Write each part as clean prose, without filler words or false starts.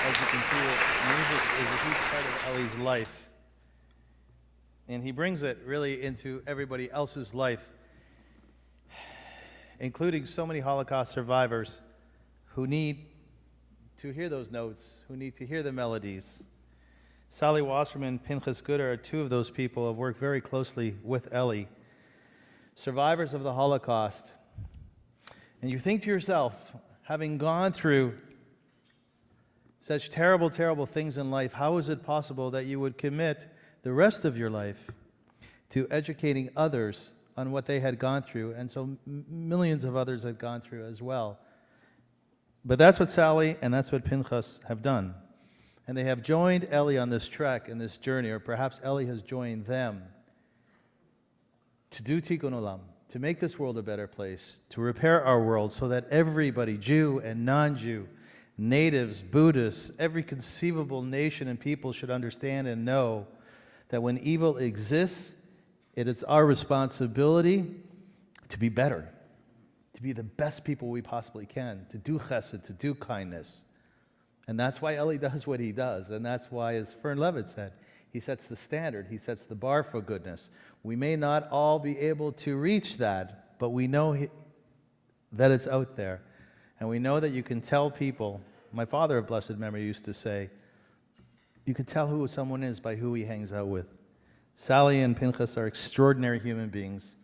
as you can see, music is a huge part of Ellie's life. And he brings it really into everybody else's life, including so many Holocaust survivors who need to hear those notes, who need to hear the melodies. Sally Wasserman and Pinchas Gooder are two of those people who have worked very closely with Ellie, survivors of the Holocaust. And you think to yourself, having gone through such terrible, terrible things in life, how is it possible that you would commit the rest of your life to educating others on what they had gone through, and so millions of others had gone through as well? But that's what Sally and that's what Pinchas have done. And they have joined Ellie on this trek and this journey, or perhaps Ellie has joined them to do Tikkun Olam, to make this world a better place, to repair our world so that everybody, Jew and non-Jew, natives, Buddhists, every conceivable nation and people should understand and know that when evil exists, it is our responsibility to be better, to be the best people we possibly can, to do chesed, to do kindness. And that's why Ellie does what he does, and that's why, as Fern Levitt said, he sets the standard, he sets the bar for goodness. We may not all be able to reach that, but we know that it's out there. And we know that you can tell people, my father of blessed memory used to say, you can tell who someone is by who he hangs out with. Sally and Pinchas are extraordinary human beings.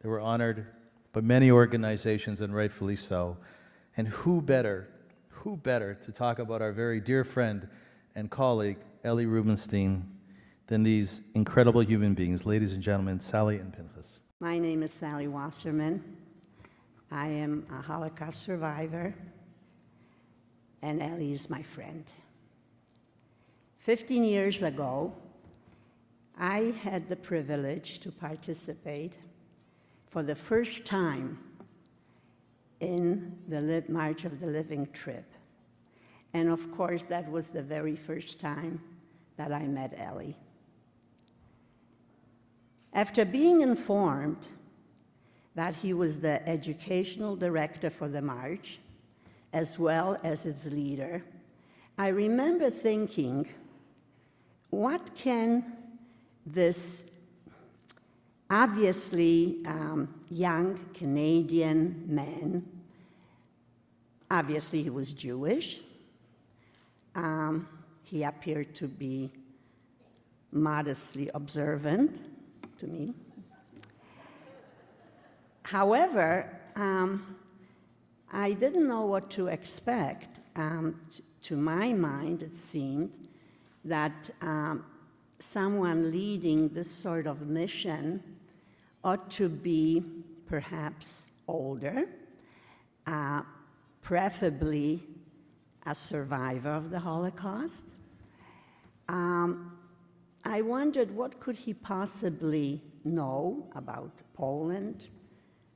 They were honored by many organizations, and rightfully so. And who better to talk about our very dear friend and colleague, Ellie Rubenstein, than these incredible human beings. Ladies and gentlemen, Sally and Pinchas. My name is Sally Wasserman. I am a Holocaust survivor, and Ellie is my friend. 15 years ago, I had the privilege to participate for the first time in the March of the Living trip. And of course, that was the very first time that I met Ellie. After being informed that he was the educational director for the March, as well as its leader, I remember thinking, what can this obviously young Canadian man, obviously he was Jewish, he appeared to be modestly observant to me. However, I didn't know what to expect. To my mind, it seemed that someone leading this sort of mission ought to be perhaps older, preferably a survivor of the Holocaust. I wondered, what could he possibly know about Poland,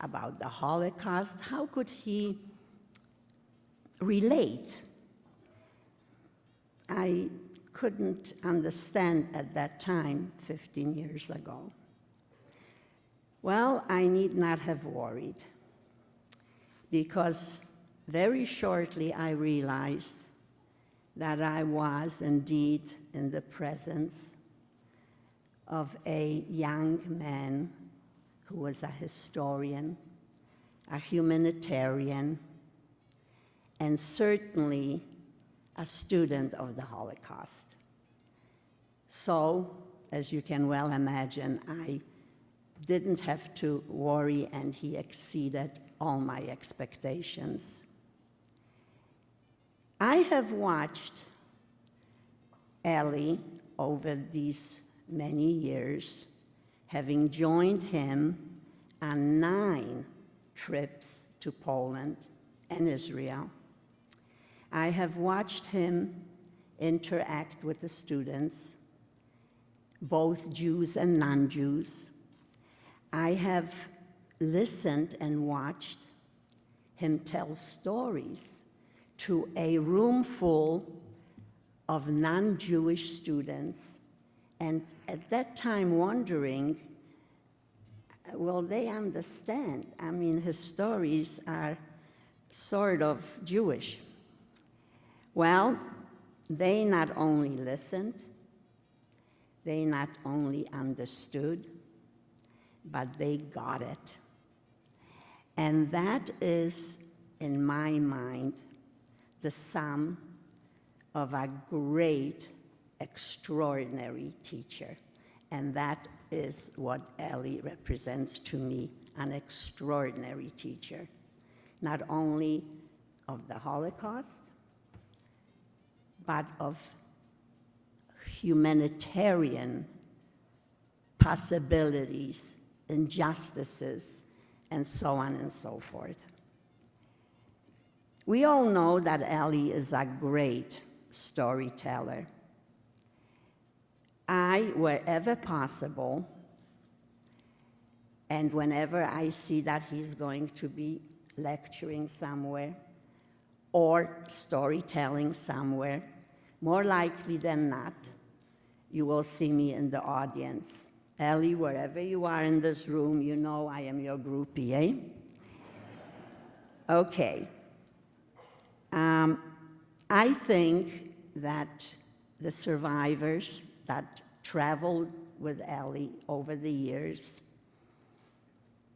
about the Holocaust? How could he relate? I couldn't understand at that time, 15 years ago. Well, I need not have worried, because very shortly I realized that I was indeed in the presence of a young man who was a historian, a humanitarian, and certainly a student of the Holocaust. So, as you can well imagine, I didn't have to worry, and he exceeded all my expectations. I have watched Ellie over these many years, having joined him on 9 trips to Poland and Israel. I have watched him interact with the students, both Jews and non-Jews. I have listened and watched him tell stories to a room full of non-Jewish students, and at that time wondering, will they understand? I mean, his stories are sort of Jewish. Well, They not only listened, they not only understood, but they got it. And that is, in my mind, the sum of a great, extraordinary teacher. And that is what Ellie represents to me, an extraordinary teacher, not only of the Holocaust, but of humanitarian possibilities, injustices, and so on and so forth. We all know that Ellie is a great storyteller. I, wherever possible, and whenever I see that he's going to be lecturing somewhere or storytelling somewhere, more likely than not, you will see me in the audience. Ellie, wherever you are in this room, you know I am your groupie, eh? Okay. I think that the survivors that traveled with Ellie over the years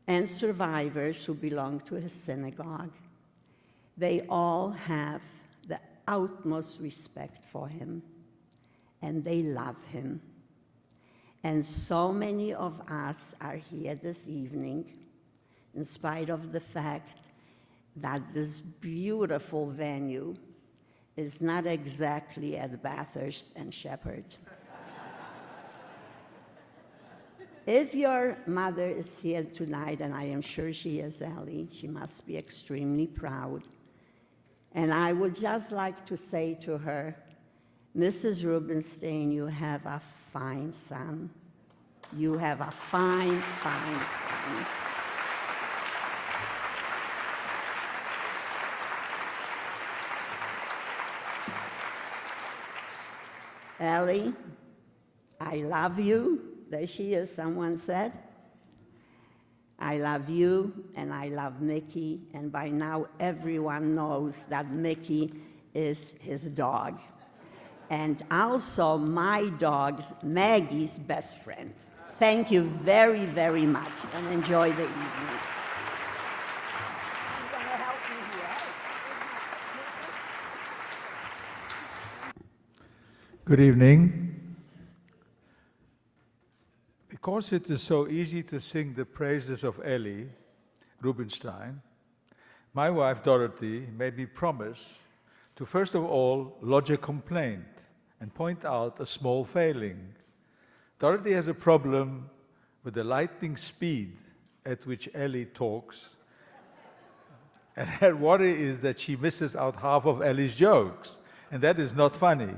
and survivors who belong to his synagogue, they all have the utmost respect for him, and they love him. And so many of us are here this evening, in spite of the fact that this beautiful venue is not exactly at Bathurst and Shepherd. If your mother is here tonight, and I am sure she is, Ellie, she must be extremely proud. And I would just like to say to her, Mrs. Rubenstein, you have a fine son. You have a fine, fine son. Ellie, I love you. There she is, someone said. I love you, and I love Mickey, and by now everyone knows that Mickey is his dog. And also my dog's, Maggie's, best friend. Thank you very, very much, and enjoy the evening. I'm gonna help you here. Good evening. Because it is so easy to sing the praises of Ellie Rubenstein, my wife Dorothy made me promise to first of all lodge a complaint and point out a small failing. Dorothy has a problem with the lightning speed at which Ellie talks, and her worry is that she misses out half of Ellie's jokes, and that is not funny.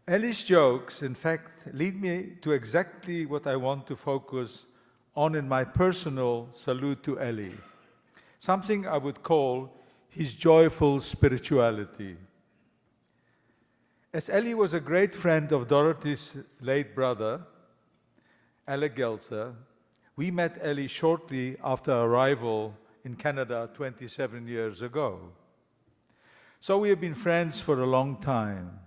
Ellie's jokes, in fact, lead me to exactly what I want to focus on in my personal salute to Ellie, something I would call his joyful spirituality. As Ellie was a great friend of Dorothy's late brother, Alec Gelser, we met Ellie shortly after arrival in Canada 27 years ago. So we have been friends for a long time.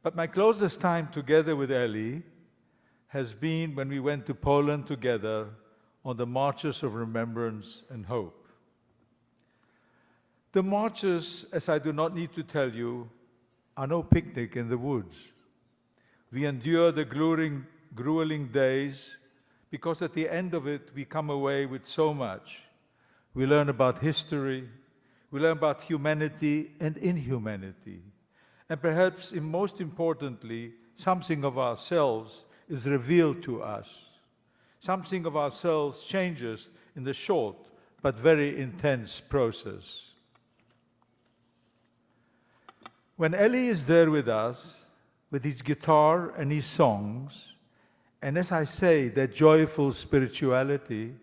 But my closest time together with Ellie has been when we went to Poland together on the Marches of Remembrance and Hope. The marches, as I do not need to tell you, are no picnic in the woods. We endure the grueling days because at the end of it we come away with so much. We learn about history, we learn about humanity and inhumanity. And perhaps most importantly, something of ourselves is revealed to us. Something of ourselves changes in the short but very intense process. When Ellie is there with us, with his guitar and his songs, and as I say, that joyful spirituality,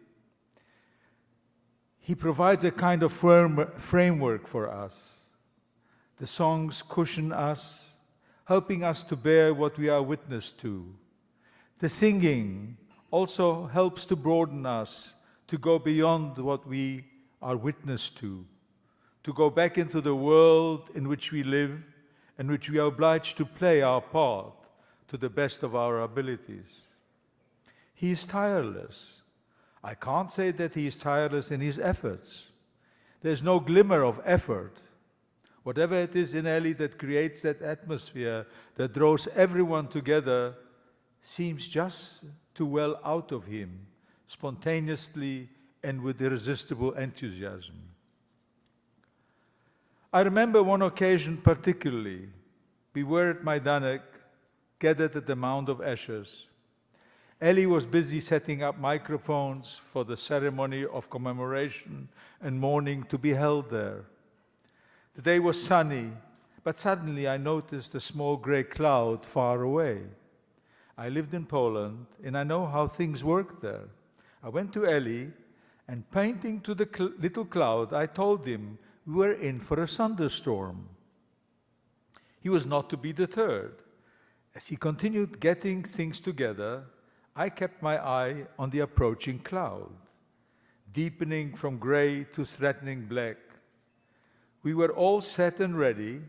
he provides a kind of framework for us. The songs cushion us, helping us to bear what we are witness to. The singing also helps to broaden us, to go beyond what we are witness to to go back into the world in which we live and which we are obliged to play our part to the best of our abilities. He is tireless. I can't say that he is tireless in his efforts. There's no glimmer of effort. Whatever it is in Eli that creates that atmosphere that draws everyone together seems just to well out of him, spontaneously and with irresistible enthusiasm. I remember one occasion particularly. We were at Majdanek, gathered at the Mound of Ashes. Eli was busy setting up microphones for the ceremony of commemoration and mourning to be held there. The day was sunny, but suddenly I noticed a small gray cloud far away. I lived in Poland, and I know how things work there. I went to Eli, and pointing to the little cloud, I told him we were in for a thunderstorm. He was not to be deterred. As he continued getting things together, I kept my eye on the approaching cloud, deepening from gray to threatening black. We were all set and ready,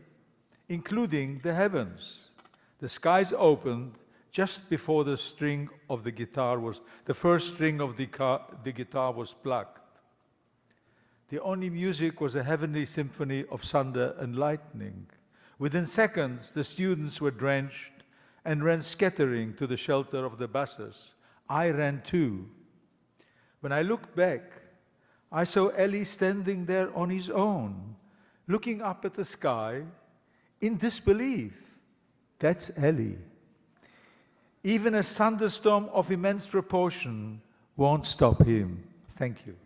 including the heavens. The skies opened just before the string of the first string of the guitar was plucked. The only music was a heavenly symphony of thunder and lightning. Within seconds, the students were drenched and ran scattering to the shelter of the buses. I ran too. When I looked back, I saw Eli standing there on his own, looking up at the sky in disbelief. That's Eli. Even a thunderstorm of immense proportion won't stop him. Thank you.